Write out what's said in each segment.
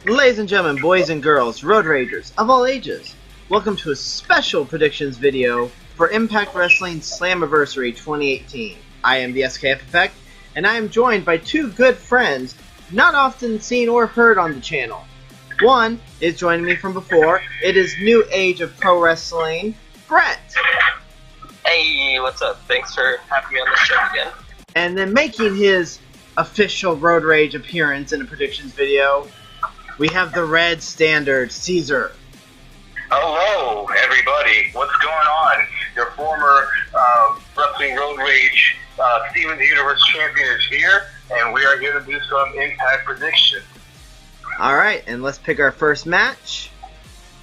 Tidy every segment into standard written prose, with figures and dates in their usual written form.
Ladies and gentlemen, boys and girls, road ragers of all ages, welcome to a special predictions video for Impact Wrestling Slammiversary 2018. I am the SKFeffect, and I am joined by two good friends not often seen or heard on the channel. One is joining me from before. It is New Age of Pro Wrestling, Brett. Hey, what's up? Thanks for having me on the show again. And then making his official Road Rage appearance in a predictions video, we have TheRedStandard, Cesar. Hello, everybody. What's going on? Your former Wrestling Road Rage Steven Universe Champion is here, and we are here to do some Impact predictions. Alright, and let's pick our first match.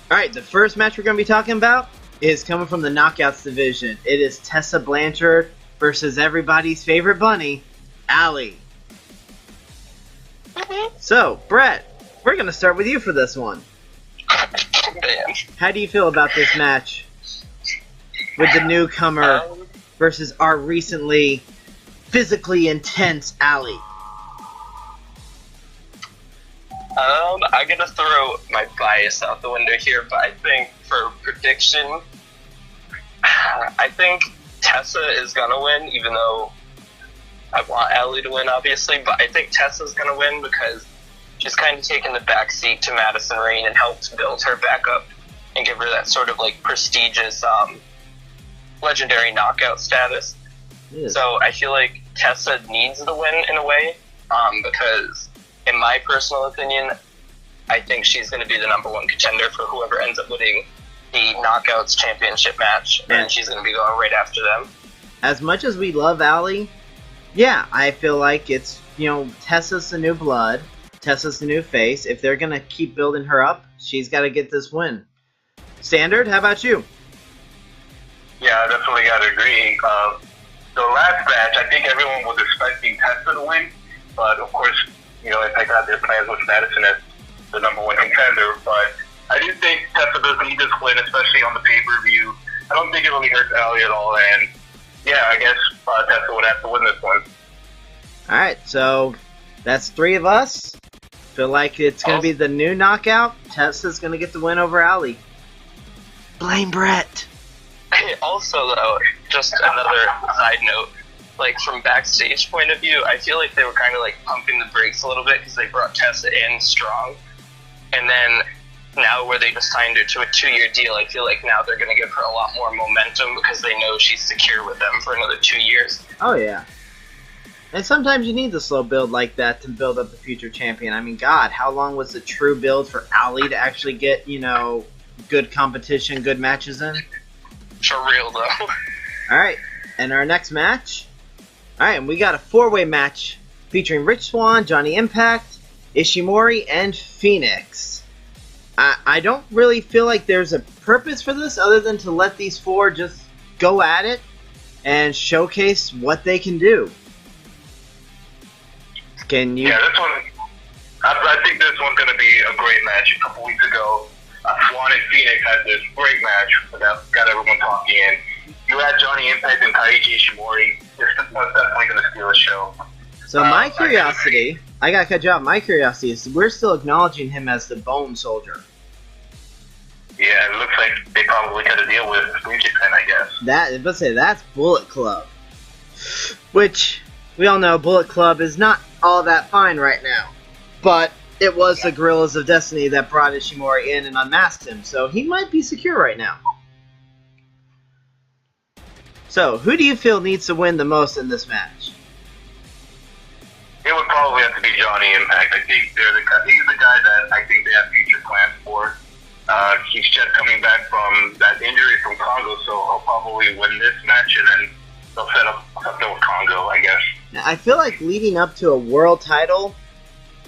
Alright, the first match we're going to be talking about is coming from the Knockouts division. It is Tessa Blanchard versus everybody's favorite bunny, Aries. So, Brett, we're going to start with you for this one. How do you feel about this match with the newcomer versus our recently physically intense Aries? I'm gonna throw my bias out the window here, but I think for prediction, I think Tessa is gonna win, even though I want Aries to win, obviously, but I think Tessa's gonna win because she's kind of taken the backseat to Madison Rayne and helped build her back up and give her that sort of like prestigious legendary knockout status. Yeah. So I feel like Tessa needs the win in a way, because in my personal opinion, I think she's going to be the #1 contender for whoever ends up winning the Knockouts Championship match, and she's going to be going right after them. As much as we love Aries, yeah, I feel like it's, Tessa's the new blood, Tessa's the new face. If they're going to keep building her up, she's got to get this win. Standard, how about you? Yeah, I definitely got to agree. The last match, I think everyone was expecting Tessa to win, but of course, Impact got their plans with Madison as the #1 contender, but I do think Tessa does need this win, especially on the pay-per-view. I don't think it really hurts Aries at all, and yeah, I guess Tessa would have to win this one. Alright, so that's three of us. Feel like it's going to be the new knockout. Tessa's going to get the win over Aries. Blame Brett. Also, though, just another side note, like from Backstage point of view, I feel like they were kind of like pumping the brakes a little bit because they brought Tessa in strong, and then now where they just signed her to a 2-year deal, I feel like now they're going to give her a lot more momentum because they know she's secure with them for another 2 years. Oh yeah, and sometimes you need the slow build like that to build up the future champion. I mean, God, how long was the true build for Aries to actually get, good competition, good matches in? For real, though. Alright, and our next match. Alright, and we got a 4-way match featuring Rich Swann, Johnny Impact, Ishimori, and Phoenix. I don't really feel like there's a purpose for this other than to let these four just go at it and showcase what they can do. Can you... Yeah, this one, I think this one's going to be a great match. A couple weeks ago, Swann and Phoenix had this great match that got everyone talking, and you had Johnny Impact and Taiji Ishimori. This one's definitely going to steal the show. So my curiosity, I got to cut you off, my curiosity is we're still acknowledging him as the Bone Soldier. Yeah, it looks like they probably got a deal with New Japan, I guess. Let's say that's Bullet Club. Which, we all know Bullet Club is not all that fine right now. But it was the Gorillas of Destiny that brought Ishimori in and unmasked him, so he might be secure right now. So, who do you feel needs to win the most in this match? It would probably have to be Johnny Impact. I think he's the guy that I think they have future plans for. He's just coming back from that injury from Congo, so he'll probably win this match, and then they'll set up something with Congo, I guess. Now, I feel like leading up to a world title,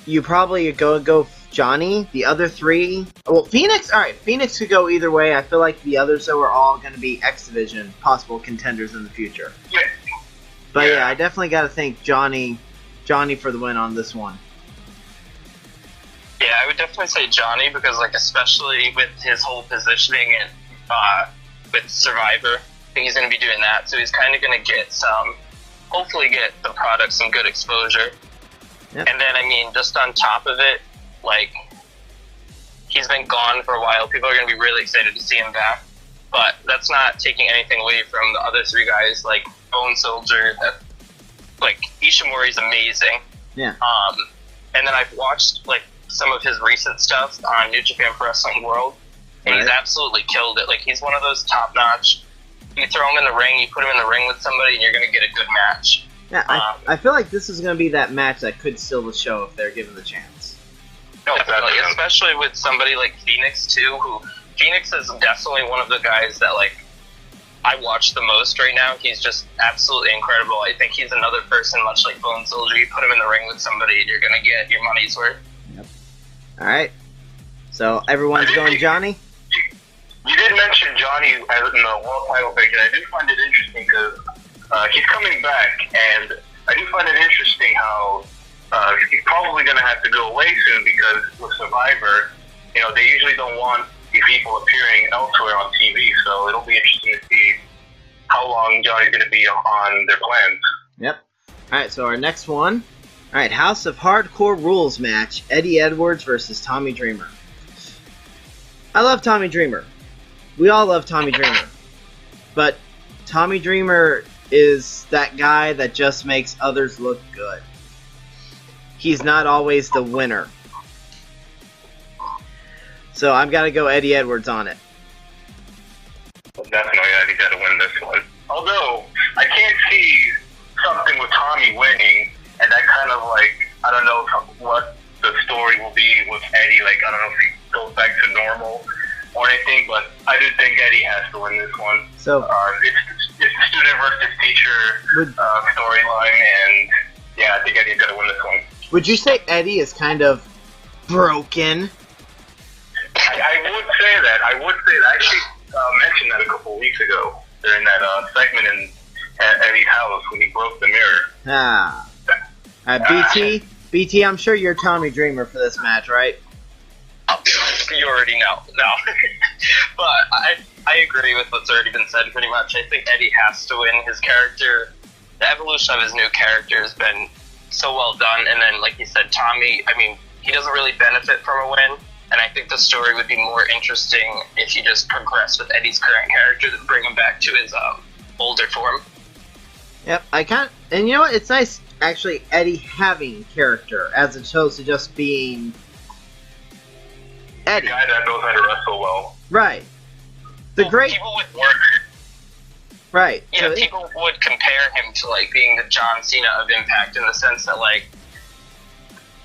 you probably go Johnny. The other three... Well, Phoenix... Alright, Phoenix could go either way. I feel like the others, though, are all going to be X Division possible contenders in the future. Yeah. But yeah, I definitely got to think Johnny for the win on this one. Yeah, I would definitely say Johnny because, like, especially with his whole positioning and with Survivor, I think he's going to be doing that. So he's kind of going to get hopefully get the product some good exposure. Yep. And then, I mean, just on top of it, like, been gone for a while. People are going to be really excited to see him back. But that's not taking anything away from the other three guys, like Bone Soldier. Like, Ishimori's amazing. Yeah. And then I've watched, like, some of his recent stuff on New Japan Pro Wrestling World, and he's absolutely killed it. Like, he's one of those top-notch. You throw him in the ring, you put him in the ring with somebody, and you're going to get a good match. Yeah, I feel like this is going to be that match that could steal the show if they're given the chance. No, definitely, especially with somebody like Phoenix, too, who... Phoenix is definitely one of the guys that, like, I watch the most right now. He's just absolutely incredible. I think he's another person, much like Bone Soldier. You put him in the ring with somebody, and you're going to get your money's worth. Yep. All right. So everyone's going Johnny? You did mention Johnny as in the world title pick, and I do find it interesting because he's coming back, and I do find it interesting how he's probably going to have to go away soon because with Survivor, you know, they usually don't want these people appearing elsewhere on TV, so it'll be interesting to see how long Johnny's going to be on their plans. Yep. All right, so our next one. All right, House of Hardcore Rules match, Eddie Edwards versus Tommy Dreamer. I love Tommy Dreamer. We all love Tommy Dreamer. But Tommy Dreamer is that guy that just makes others look good. He's not always the winner. So I've got to go Eddie Edwards on it. Well, definitely, Eddie got to win this one. Although, I can't see something with Tommy winning, and that kind of like, I don't know what the story will be with Eddie. Like, I don't know if he goes back to normal or anything, but I do think Eddie has to win this one. So it's student versus teacher storyline, and yeah, I think Eddie's got to win this one. Would you say Eddie is kind of broken? I would say that. I actually mentioned that a couple of weeks ago during that segment in Eddie's house when he broke the mirror. BT, I'm sure you're Tommy Dreamer for this match, right? You already know. No. But I agree with what's already been said pretty much. I think Eddie has to win. His character, the evolution of his new character has been so well done. And then, like you said, Tommy, I mean, he doesn't really benefit from a win. And I think the story would be more interesting if you just progress with Eddie's current character than bring him back to his older form. Yep, and you know what? It's nice, actually, Eddie having character as opposed to just being Eddie. The guy that knows how to wrestle well. Right. People would work. Right. Yeah, so people would compare him to, like, being the John Cena of Impact in the sense that, like,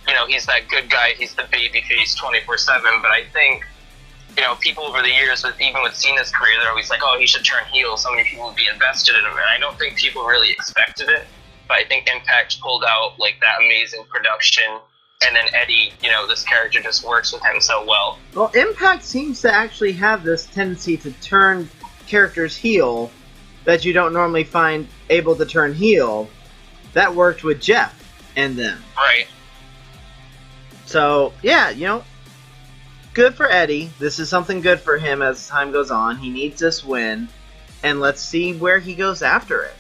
you know, he's that good guy, he's the babyface 24/7, but I think, you know, people over the years, even with Cena's career, they're always like, oh, he should turn heel, so many people would be invested in him, and I don't think people really expected it, but I think Impact pulled out, like, that amazing production, and then Eddie, you know, this character just works with him so well. Well, Impact seems to actually have this tendency to turn characters heel that you don't normally find able to turn heel. That worked with Jeff and them. Right. So, yeah, you know, good for Eddie. This is something good for him as time goes on. He needs this win, and let's see where he goes after it.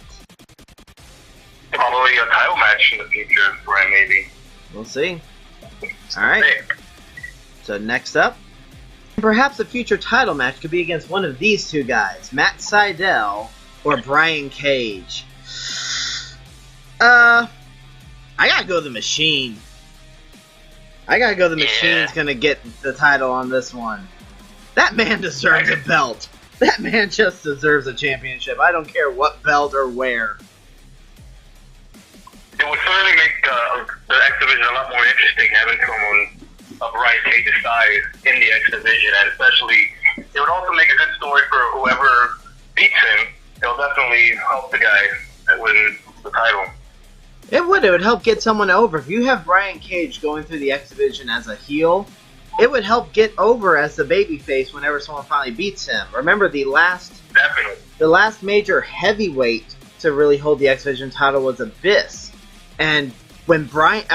Probably a title match in the future for him, maybe. We'll see. Alright. So, next up, perhaps a future title match could be against one of these two guys, Matt Sidell or Brian Cage. I gotta go the Machine. Machine's gonna get the title on this one. That man deserves a belt. That man just deserves a championship. I don't care what belt or where. It would certainly make the X Division a lot more interesting having someone of Brian Cage's size in the X Division, and especially it would also make a good story for whoever beats him. It'll definitely help the guy that wins the title. It would help get someone over. If you have Brian Cage going through the X Division as a heel, it would help get over as the babyface whenever someone finally beats him. Remember, the last major heavyweight to really hold the X Division title was Abyss. And when Brian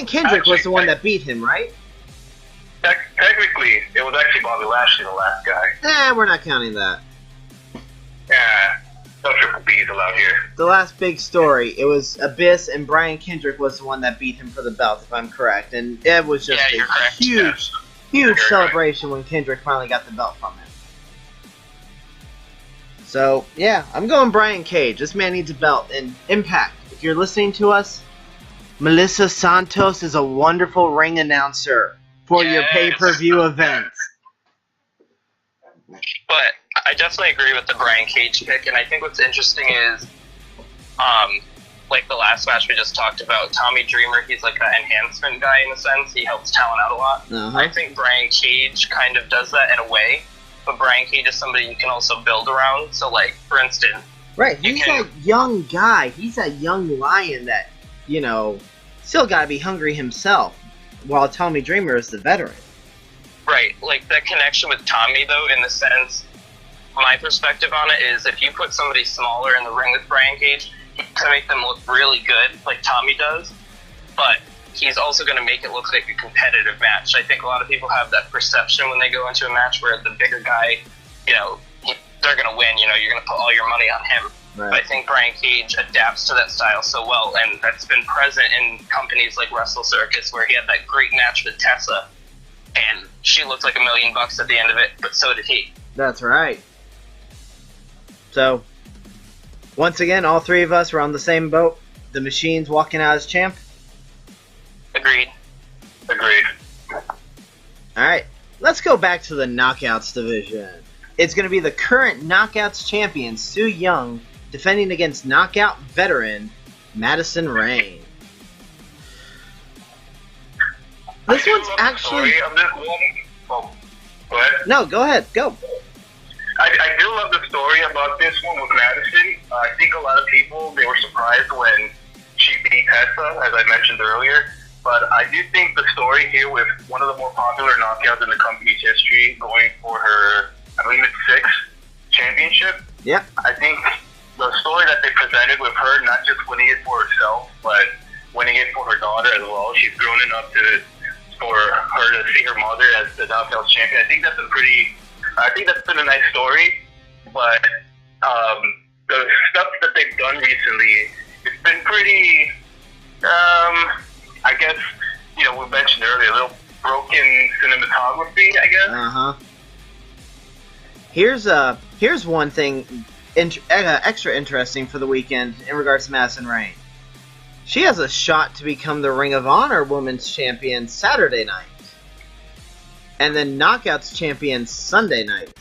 Kendrick was the one that beat him, right? Technically, it was actually Bobby Lashley, the last guy. We're not counting that. Yeah. No triple B's allowed here. The last big story, it was Abyss, and Brian Kendrick was the one that beat him for the belt, if I'm correct. And it was just a huge celebration when Kendrick finally got the belt from him. So, yeah, I'm going Brian Cage. This man needs a belt. And Impact, if you're listening to us, Melissa Santos is a wonderful ring announcer for your pay-per-view events. But I definitely agree with the Brian Cage pick, and I think what's interesting is, like the last match we just talked about, Tommy Dreamer, he's like an enhancement guy in a sense. He helps talent out a lot. I think Brian Cage kind of does that in a way, but Brian Cage is somebody you can also build around. So, like, for instance... Right, he's a young guy. He's a young lion that, you know, still gotta be hungry himself, while Tommy Dreamer is the veteran. Right, like that connection with Tommy, though, in the sense, my perspective on it is if you put somebody smaller in the ring with Brian Cage, he's going to make them look really good, like Tommy does, but he's also going to make it look like a competitive match. I think a lot of people have that perception when they go into a match where the bigger guy, you know, they're going to win, you know, you're going to put all your money on him. Right. But I think Brian Cage adapts to that style so well, and that's been present in companies like Wrestle Circus, where he had that great match with Tessa, and she looked like $1 million at the end of it, but so did he. That's right. So, once again, all three of us were on the same boat. The Machine's walking out as champ. Agreed. Alright, let's go back to the Knockouts division. It's going to be the current Knockouts champion, Su Yung, defending against Knockout veteran, Madison Rayne. This one's actually... Go ahead. No, go ahead. Go. I do love the story about this one with Madison. I think a lot of people, they were surprised when she beat Tessa, as I mentioned earlier. But I do think the story here with one of the more popular knockouts in the company's history, going for her, I believe it's 6th championship. Yep. I think the story that they presented with her, not just winning it for herself, but winning it for her daughter as well. She's grown enough for her to see her mother as the knockouts champion. I think that's been a nice story, but the stuff that they've done recently, it's been pretty, I guess, you know, we mentioned earlier, a little broken cinematography, I guess. Here's one thing extra interesting for the weekend in regards to Madison Rayne. She has a shot to become the Ring of Honor Women's Champion Saturday night. And then Knockouts Champion Sunday night.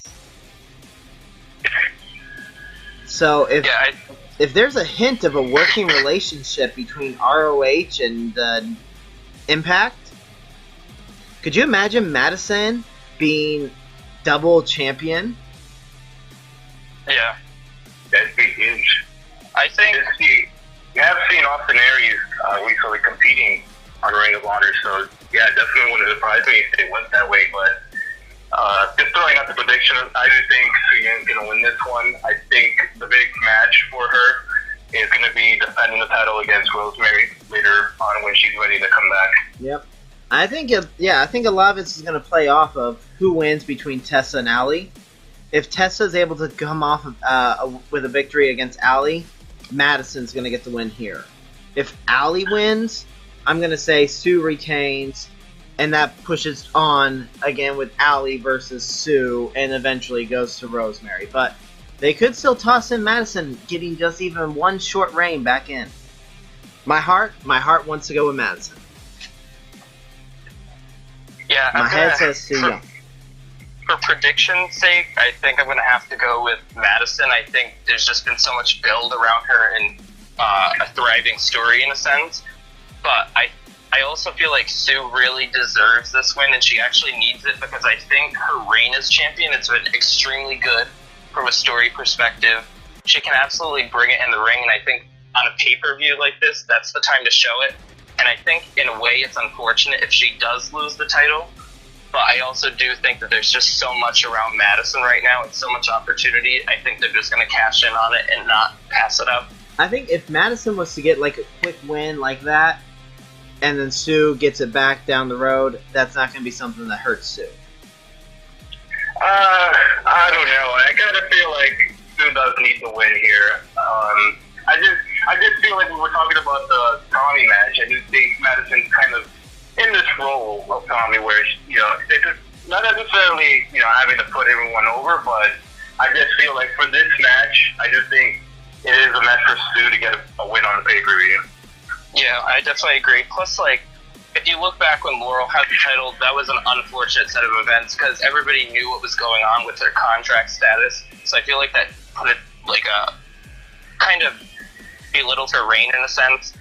So if there's a hint of a working relationship between ROH and Impact, could you imagine Madison being double champion? Yeah. That'd be huge. I think... You have seen Austin Aries recently competing on Ring of Honor, so yeah, definitely wouldn't surprise me if it went that way. But just throwing out the prediction, I do think Su Yung's going to win this one. I think the big match for her is going to be defending the title against Rosemary later on when she's ready to come back. Yep. I think a lot of this is going to play off of who wins between Tessa and Allie. If Tessa's able to come off with a victory against Allie, Madison's going to get the win here. If Allie wins, I'm going to say Sue retains, and that pushes on again with Allie versus Sue, and eventually goes to Rosemary. But they could still toss in Madison, getting just even one short reign back in. My heart wants to go with Madison. Yeah, my head says Su Yung. For prediction's sake, I think I'm going to have to go with Madison. I think there's just been so much build around her and a thriving story in a sense. But I also feel like Sue really deserves this win, and she actually needs it because I think her reign as champion has been extremely good from a story perspective. She can absolutely bring it in the ring, and I think on a pay-per-view like this, that's the time to show it. And I think, in a way, it's unfortunate if she does lose the title. But I also do think that there's just so much around Madison right now and so much opportunity. I think they're just going to cash in on it and not pass it up. I think if Madison was to get like a quick win like that, and then Sue gets it back down the road, that's not going to be something that hurts Sue. I don't know. I kind of feel like Sue does need the win here. I just feel like we were talking about the Tommy match. I do think Madison's kind of in this role of Tommy where, you know, necessarily, having to put everyone over, but I just feel like for this match, I just think it is a match for Stu to get a win on the pay-per-view. Yeah, I definitely agree. Plus, like, if you look back when Laurel had the title, that was an unfortunate set of events because everybody knew what was going on with their contract status. So I feel like that put it, like, a kind of belittled her reign in a sense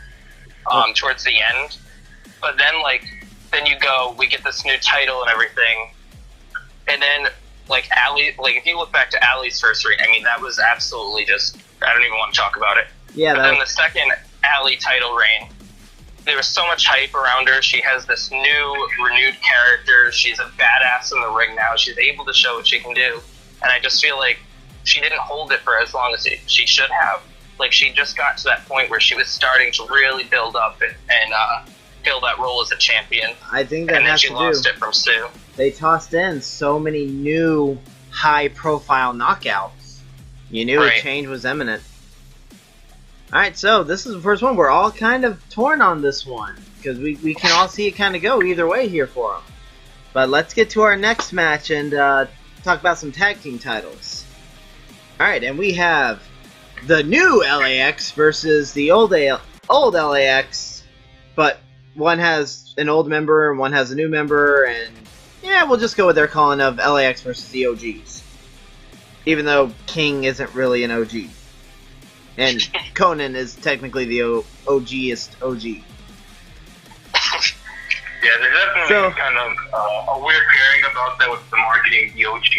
towards the end. But then, like, then you go, we get this new title and everything. And then, like, Allie, like, if you look back to Allie's first reign, I mean, that was absolutely just, I don't even want to talk about it. Yeah. But then the second Allie title reign, there was so much hype around her. She has this new, renewed character. She's a badass in the ring now. She's able to show what she can do. And I just feel like she didn't hold it for as long as she should have. Like, she just got to that point where she was starting to really build up and fill that role as a champion. I think that and then has she to lost do. it from Sue. They tossed in so many new high-profile knockouts. You knew a change was imminent. Alright, so this is the first one. We're all kind of torn on this one, because we can all see it kind of go either way here for them. But let's get to our next match and talk about some tag team titles. Alright, and we have the new LAX versus the old LAX, but one has an old member and one has a new member, and yeah, we'll just go with their calling of LAX versus the OGs. Even though King isn't really an OG. And Conan is technically the OGest OG. Yeah, there's definitely kind of a weird pairing about that with the marketing, the OG.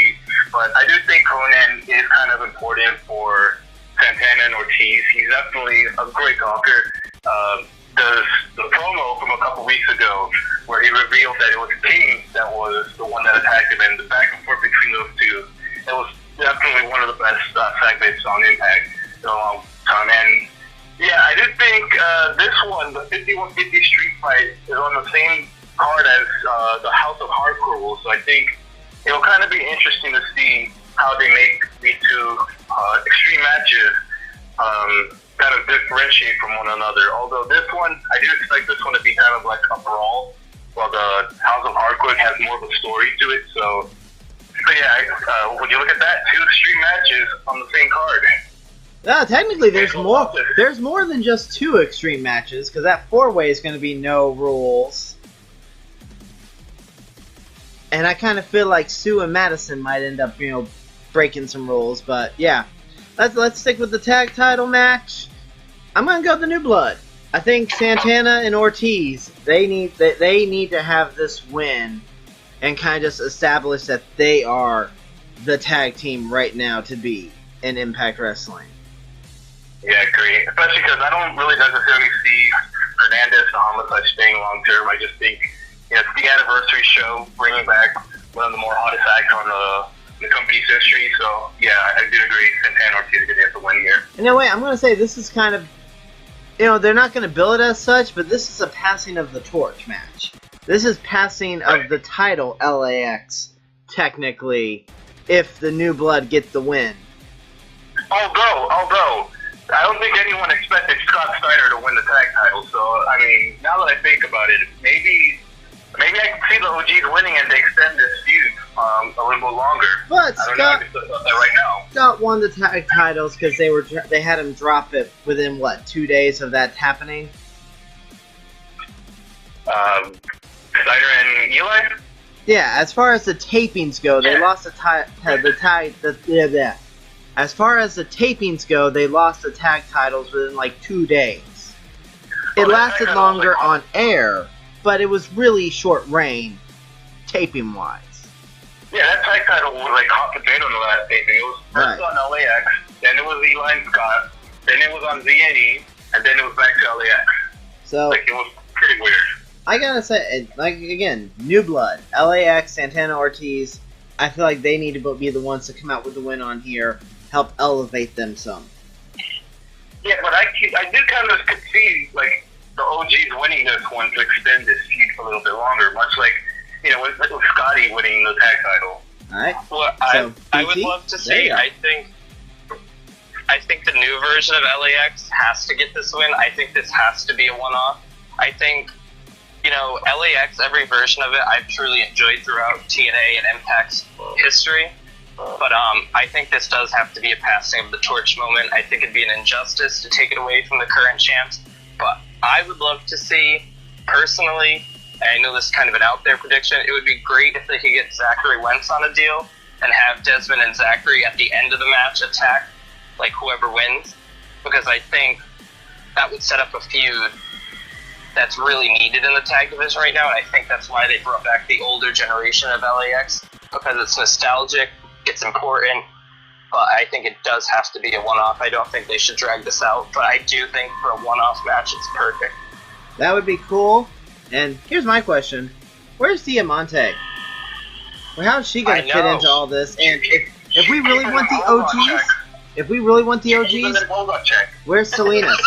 But I do think Conan is kind of important for Santana and Ortiz. He's definitely a great talker. The promo from a couple weeks ago where he revealed that it was King that was the one that attacked him, and the back and forth between those two, it was definitely one of the best segments on Impact in a long time. And yeah, I do think this one, the 5150 Street Fight, is on the same card as the House of Hardcore rules. So I think it'll kind of be interesting to see how they make these two extreme matches kind of differentiate from one another. Although this one, I do expect this one to be kind of like a brawl, while the House of Hardcore has more of a story to it. So yeah, would you look at that? Two extreme matches on the same card. No, technically there's more. There's more than just two extreme matches, because that four-way is going to be no rules. And I kind of feel like Sue and Madison might end up, breaking some rules. But yeah, let's stick with the tag title match. I'm gonna go with the New Blood. I think Santana and Ortiz, they need to have this win and kind of just establish that they are the tag team right now to be in Impact Wrestling. Yeah, I agree. Especially because I don't really necessarily see Hernandez and Homicide staying long term. I just think it's the anniversary show, bringing back one of the more hottest acts on the company's history. So yeah, I do agree. Santana and Ortiz are going to have to win here. In a way, I'm going to say this is kind of, they're not going to bill it as such, but this is a passing of the torch match. This is passing of the title LAX, technically, if the New Blood get the win. Although, I don't think anyone expected Scott Steiner to win the tag title. So, I mean, now that I think about it, maybe I can see the OGs winning and they extend this feud a little bit longer. But I don't know. I can talk about that right now. Scott won the tag titles because they had him drop it within 2 days of that happening. Steiner and Eli. Yeah, as far as the tapings go, they lost As far as the tapings go, they lost the tag titles within 2 days. It lasted longer on air, but it was really short reign, taping wise. Yeah, that tag title was like hot potato in the last taping. It was first on LAX, then it was Eli and Scott, then it was on ZNE, and then it was back to LAX. So it was pretty weird. I gotta say, again, New Blood, LAX, Santana, Ortiz. I feel like they need to be the ones to come out with the win on here, help elevate them some. Yeah, but I do kind of see the OGs winning this one to extend this feud for a little bit longer, much like with Scotty winning the tag title. All right. Well, I would love to see. I think the new version of LAX has to get this win. I think this has to be a one-off. I think you know, LAX, every version of it, I've truly enjoyed throughout TNA and Impact's history. But I think this does have to be a passing of the torch moment. I think it'd be an injustice to take it away from the current champs. But I would love to see, personally, and I know this is kind of an out there prediction, it would be great if they could get Zachary Wentz on a deal and have Desmond and Zachary at the end of the match attack, like whoever wins. Because I think that would set up a feud that's really needed in the tag division right now. And I think that's why they brought back the older generation of LAX, because it's nostalgic. It's important, but I think it does have to be a one-off. I don't think they should drag this out, but I do think for a one-off match, it's perfect. That would be cool. And here's my question. Where's Diamante? Well, how's she going to fit into all this? And if we really want the OGs, where's Salinas?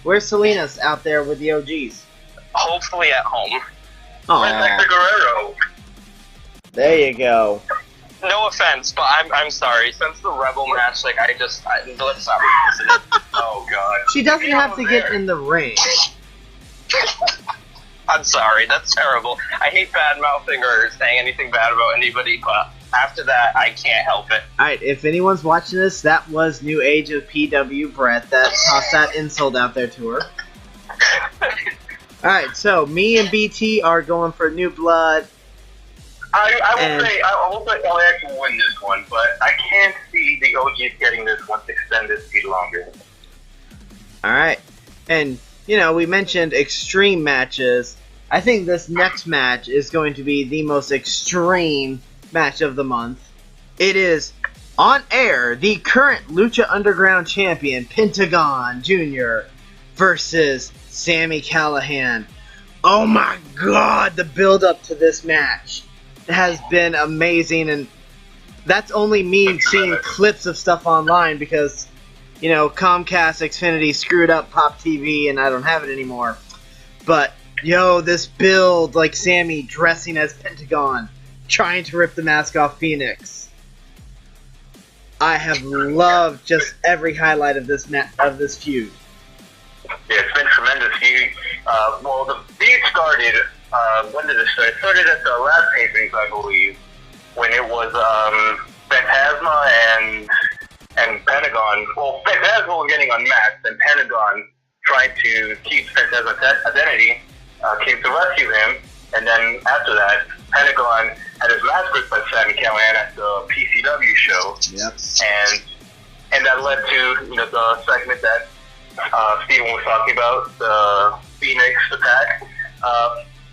Where's Salinas out there with the OGs? Hopefully at home. Where's Guerrero? There you go. No offense, but I'm sorry. Since the Rebel match, like, let's not revisit it. Oh, God. She doesn't have to get in the ring. I'm sorry, that's terrible. I hate bad-mouthing or saying anything bad about anybody, but after that, I can't help it. Alright, if anyone's watching this, that was New Age of PW Brett that tossed that insult out there to her. Alright, so me and BT are going for New Blood. I will say LAX will win this one, but I can't see the OGs getting this one to extend this feud longer. Alright, and, you know, we mentioned extreme matches. I think this next match is going to be the most extreme match of the month. It is, on air, the current Lucha Underground champion, Pentagon Jr. versus Sami Callihan. Oh my god, the build-up to this match has been amazing, and that's only me seeing clips of stuff online because, you know, Comcast Xfinity screwed up Pop TV and I don't have it anymore. But, yo, this build, like Sami dressing as Pentagon, trying to rip the mask off Phoenix. I have loved just every highlight of this feud. Yeah, it's been tremendous. Well, the feud started. When did it start? It started at the last tapings, I believe, when it was Phantasma and Pentagon. Well, Phantasma was getting unmasked, and Pentagon, trying to keep Phantasma's identity, came to rescue him. And then after that, Pentagon had his mask ripped by Sami Callihan at the PCW show. Yep. And that led to, you know, the segment that Steven was talking about, the Phoenix attack.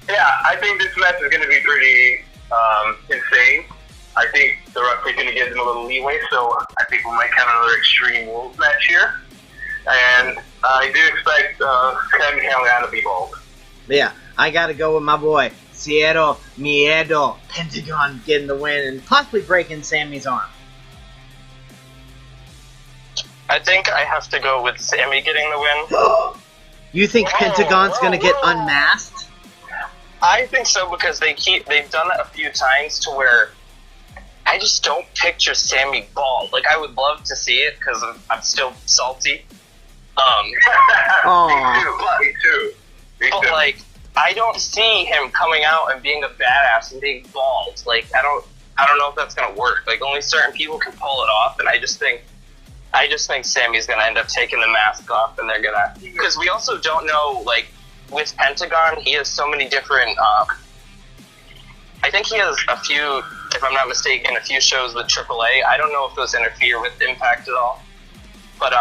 Yeah, I think this match is going to be pretty insane. I think the referee's going to give them a little leeway, so I think we might have another Extreme Rules match here. And I do expect Sami Callihan to be bald. Yeah, I got to go with my boy, Cero Miedo, Pentagon getting the win and possibly breaking Sami's arm. I think I have to go with Sami getting the win. You think Pentagon's going to get unmasked? I think so, because they've done it a few times to where I just don't picture Sami bald. Like, I would love to see it because I'm still salty. Me too. But like, I don't see him coming out and being a badass and being bald. Like, I don't know if that's gonna work. Like, only certain people can pull it off, and I just think Sami's gonna end up taking the mask off, and they're gonna, because we also don't know, like, with Pentagon, he has so many different, I think he has a few, if I'm not mistaken, a few shows with AAA. I don't know if those interfere with Impact at all. But,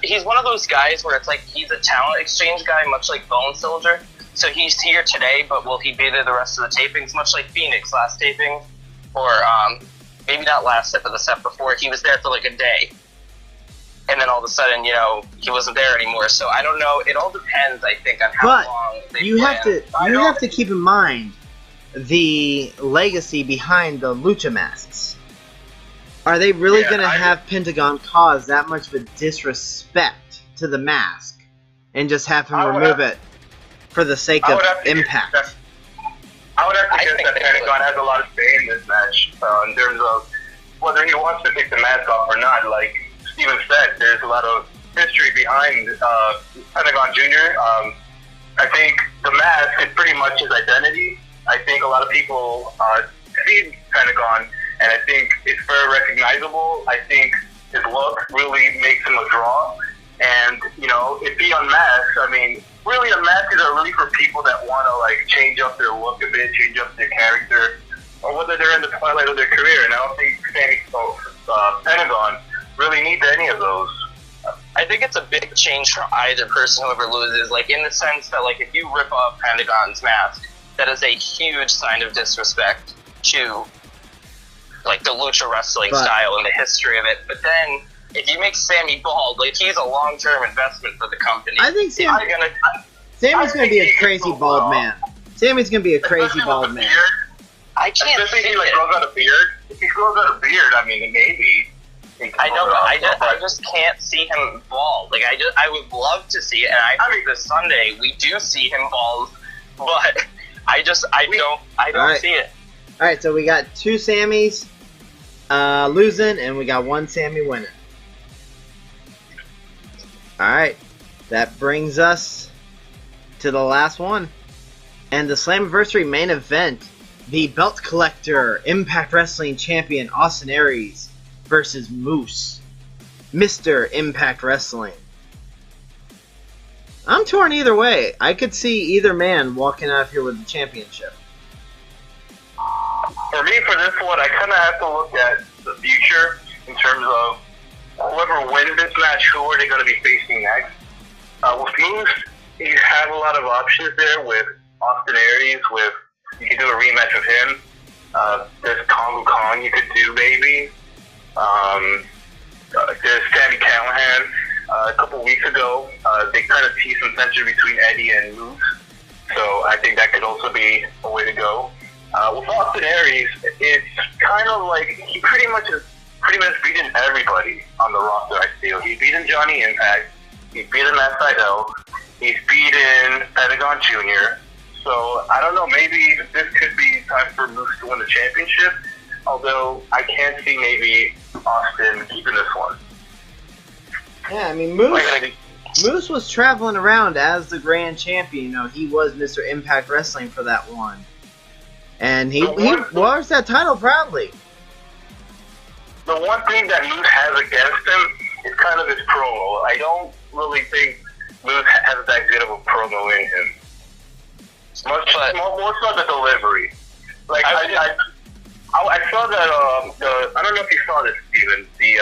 he's one of those guys where it's like, he's a talent exchange guy, much like Bone Soldier. So he's here today, but will he be there the rest of the tapings? Much like Phoenix last taping, or, maybe not last set, but the set before. He was there for like a day. And then all of a sudden, you know, he wasn't there anymore. So I don't know. It all depends, I think, on how long they plan. You have to keep in mind the legacy behind the Lucha masks. Are they really going to have Pentagon cause that much of a disrespect to the mask and just have him remove it for the sake of Impact? I would have to guess that Pentagon has a lot of say in this match in terms of whether he wants to take the mask off or not. Like Steven said, there's a lot of history behind Pentagon Jr. I think the mask is pretty much his identity. I think a lot of people see Pentagon, and I think it's very recognizable. I think his look really makes him a draw. And, you know, if he unmasks, I mean, really unmasks are really for people that want to, like, change up their look a bit, change up their character, or whether they're in the twilight of their career. And I don't think Pentagon really needs any of those. I think it's a big change for either person, whoever loses, like, in the sense that, like, if you rip off Pentagon's mask, that is a huge sign of disrespect to, like, the lucha wrestling style and the history of it. But then, if you make Sami bald, like, he's a long-term investment for the company. I think Sami's going to be a crazy bald man. Sami's going to be a crazy bald man. I can't Especially if he, like, grows out a beard. If he grows out a beard, I mean, maybe. I know, but I just can't see him bald. Like, I would love to see it, and I think this Sunday we do see him bald, but I don't see it. All right, so we got 2 Samis losing, and we got 1 Sami winning. All right, that brings us to the last one, and the Slammiversary main event: the belt collector, Impact Wrestling champion Austin Aries versus Moose, Mr. Impact Wrestling. I'm torn either way. I could see either man walking out of here with the championship. For me, for this one, I kind of have to look at the future in terms of whoever wins this match, who are they going to be facing next. With Moose, you have a lot of options there with Austin Aries. You could do a rematch with him. There's Kongo Kong you could do, maybe. There's Sami Callihan. A couple weeks ago, they kind of teased some tension between Eddie and Moose, so I think that could also be a way to go. With Austin Aries, it's kind of like he pretty much beaten everybody on the roster, I feel. He's beaten Johnny Impact, he's beaten Matt Sidell, he's beaten Pentagon Jr., so I don't know, maybe this could be time for Moose to win the championship, although I can't see maybe Austin keeping this one. Yeah, I mean, Moose was traveling around as the grand champion. You know, he was Mr. Impact Wrestling for that one. And he wears that title proudly. The one thing that Moose has against him is kind of his promo. I don't really think Moose has that good of a promo in him. More so the delivery. Like, I saw that, I don't know if you saw this, Steven, the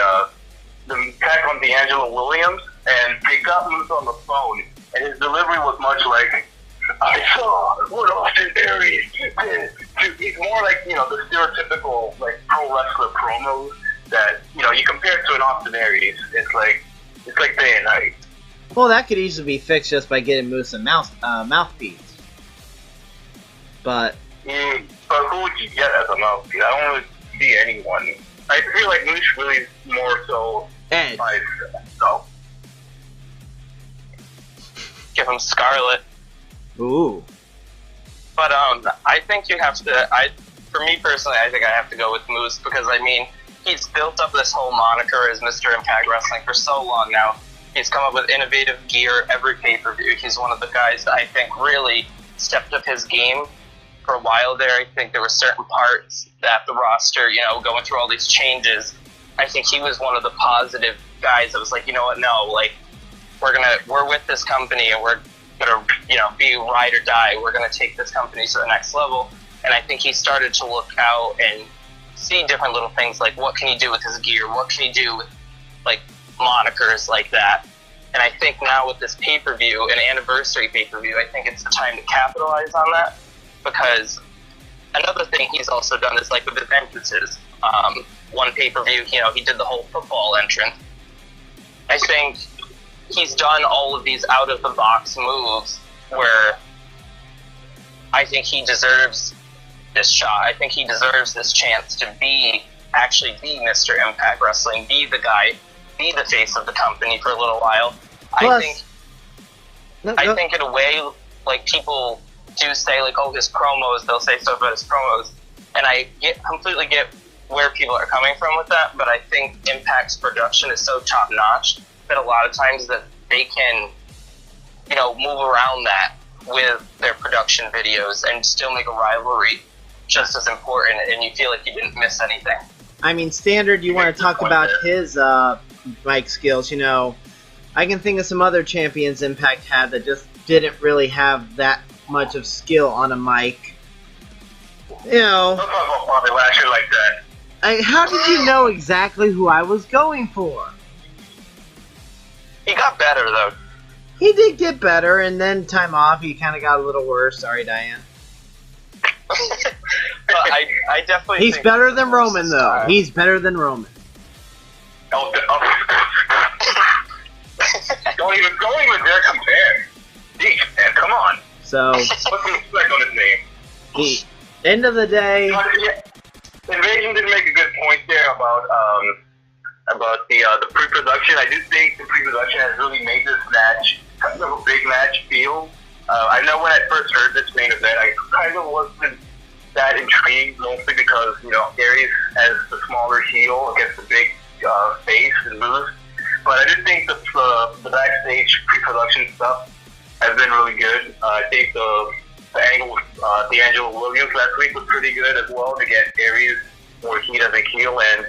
attack on D'Angelo Williams, and they got Moose on the phone, and his delivery was much like, I saw what Austin Aries did. He's more like, you know, the stereotypical, like, pro wrestler promos that, you know, you compare it to an Austin Aries, it's like day and night. Well, that could easily be fixed just by getting Moose a mouthpiece. But who would you get as a mouthpiece? I don't really see anyone. I feel like Moose really is more so Ed. So. Give him Scarlet. Ooh. But I think you have to. For me personally, I think I have to go with Moose because I mean he's built up this whole moniker as Mr. Impact Wrestling for so long now. He's come up with innovative gear every pay-per-view. He's one of the guys that I think really stepped up his game. For a while there, I think there were certain parts that the roster, you know, going through all these changes, I think he was one of the positive guys that was like, you know what, no, like, we're with this company and we're gonna, you know, be ride or die. We're gonna take this company to the next level. And I think he started to look out and see different little things like what can he do with his gear? What can he do with, like, monikers like that? And I think now with this pay-per-view, an anniversary pay-per-view, I think it's the time to capitalize on that. Because another thing he's also done is like with his entrances. One pay-per-view, you know, he did the whole football entrance. I think he's done all of these out-of-the-box moves where I think he deserves this shot. I think he deserves this chance to actually be Mr. Impact Wrestling, be the guy, be the face of the company for a little while. Plus, I think in a way, like, people do say, like, oh, his promos, they'll say stuff about his promos, and I completely get where people are coming from with that, but I think Impact's production is so top-notch that a lot of times that they can, you know, move around that with their production videos and still make a rivalry just as important, and you feel like you didn't miss anything. I mean, Standard, you want to talk about his mic skills, you know, I can think of some other champions Impact had that just didn't really have that much of skill on a mic. You know. Don't talk about Bobby Lashley like that. How did you know exactly who I was going for? He got better, though. He did get better, and then time off, he kind of got a little worse. Sorry, Diane. But I definitely He's think better than Roman, though. He's better than Roman. Don't even dare compare. Jeez, man, come on. So, What's the respect on his name? the end of the day... Invasion did make a good point there about the pre-production. I do think the pre-production has really made this match kind of a big match feel. I know when I first heard this main event, I kind of wasn't that intrigued, mostly because, you know, Aries as the smaller heel against the big face and moves. But I did think the backstage pre-production stuff has been really good. I think the angle with D'Angelo Williams last week was pretty good as well to get Aries more heat as a heel. And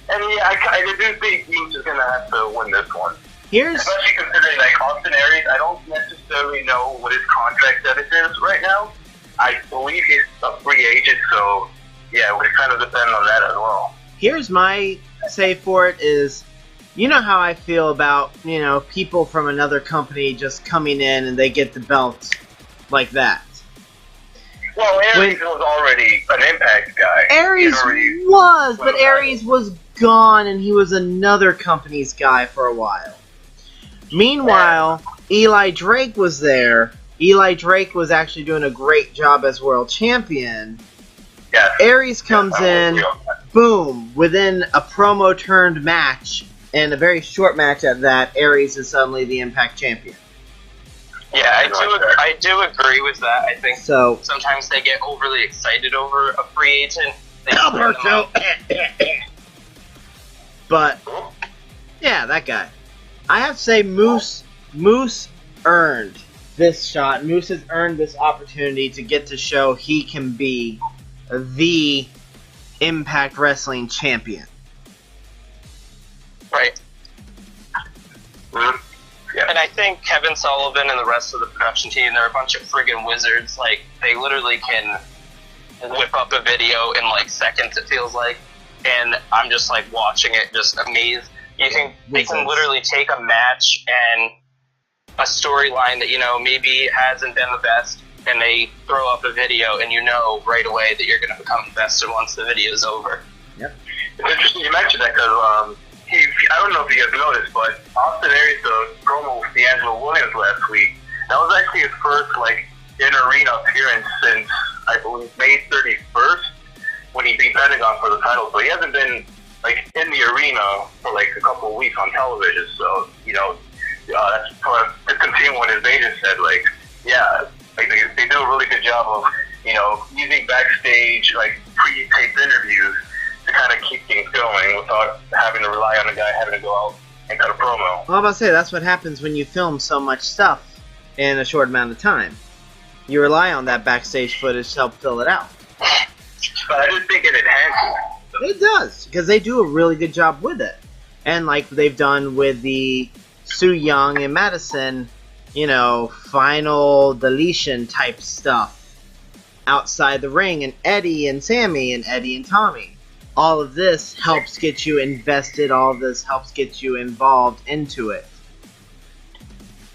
yeah, I do think Moose is going to have to win this one. Especially considering like Austin Aries, I don't necessarily know what his contract status is right now. I believe he's a free agent, so yeah, it would kind of depend on that as well. Here's my say for it is, you know how I feel about, you know, people from another company just coming in and they get the belt like that. Well, Aries was already an Impact guy. Aries was, but Aries was gone and he was another company's guy for a while. Meanwhile, Eli Drake was there. Eli Drake was actually doing a great job as world champion. Yes. Aries comes in, boom, within a promo-turned match, and a very short match at that, Aries is suddenly the Impact champion. Yeah, I do agree with that. I think so, sometimes they get overly excited over a free agent. Alberto! But, yeah, that guy. I have to say, Moose earned this shot. Moose has earned this opportunity to get to show he can be the Impact Wrestling champion. Right. Yeah. And I think Kevin Sullivan and the rest of the production team, they're a bunch of friggin' wizards. Like, they literally can whip up a video in, like, seconds, it feels like. And I'm just, like, watching it, just amazed. You can, they can literally take a match and a storyline that, you know, maybe hasn't been the best, and they throw up a video, and you know right away that you're going to become invested once the video's over. Yep. It's interesting you mentioned that because I don't know if you guys noticed, but Austin Aries, the promo with D'Angelo Williams last week, that was actually his first, like, in-arena appearance since, I believe, May 31st, when he beat Pentagon for the title. So he hasn't been, like, in the arena for, like, a couple of weeks on television. So, you know, that's to continue what Invasion said, like, yeah, like, they do a really good job of, you know, using backstage, like, pre-taped interviews to kind of keep things going without having to rely on a guy having to go out and cut a promo. Well, I'm about to say, that's what happens when you film so much stuff in a short amount of time. You rely on that backstage footage to help fill it out. But I just think it enhances it. It does, because they do a really good job with it. And like they've done with the Su Yung and Madison, you know, final deletion type stuff outside the ring, and Eddie and Sami and Eddie and Tommy. All of this helps get you invested. All of this helps get you involved into it.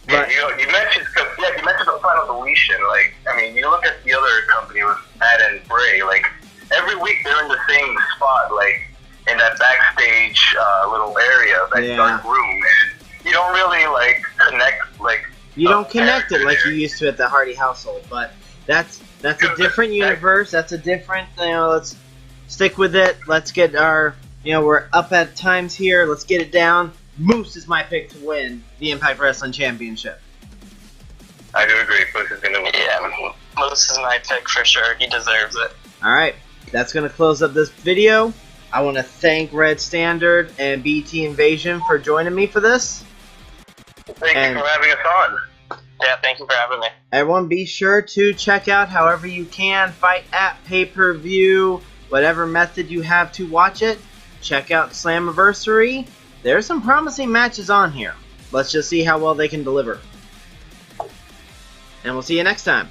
Yeah, you mentioned the final deletion. Like, I mean, you look at the other company with Matt and Bray. Like, every week they're in the same spot, like in that backstage little area, that dark room. And you don't really like connect. Like, you don't connect it like you used to at the Hardy household. But that's a different universe. That's a different. You know, let's stick with it. Let's get our. You know, we're up at times here. Let's get it down. Moose is my pick to win the Impact Wrestling Championship. I do agree. Moose is going to win. Yeah, Moose is my pick for sure. He deserves it. Alright, that's going to close up this video. I want to thank TheRedStandard and BT Invasion for joining me for this. Thank you for having us on. Yeah, thank you for having me. Everyone, be sure to check out however you can Fight at pay-per-view, whatever method you have to watch it. Check out Slammiversary. There's some promising matches on here. Let's just see how well they can deliver. And we'll see you next time.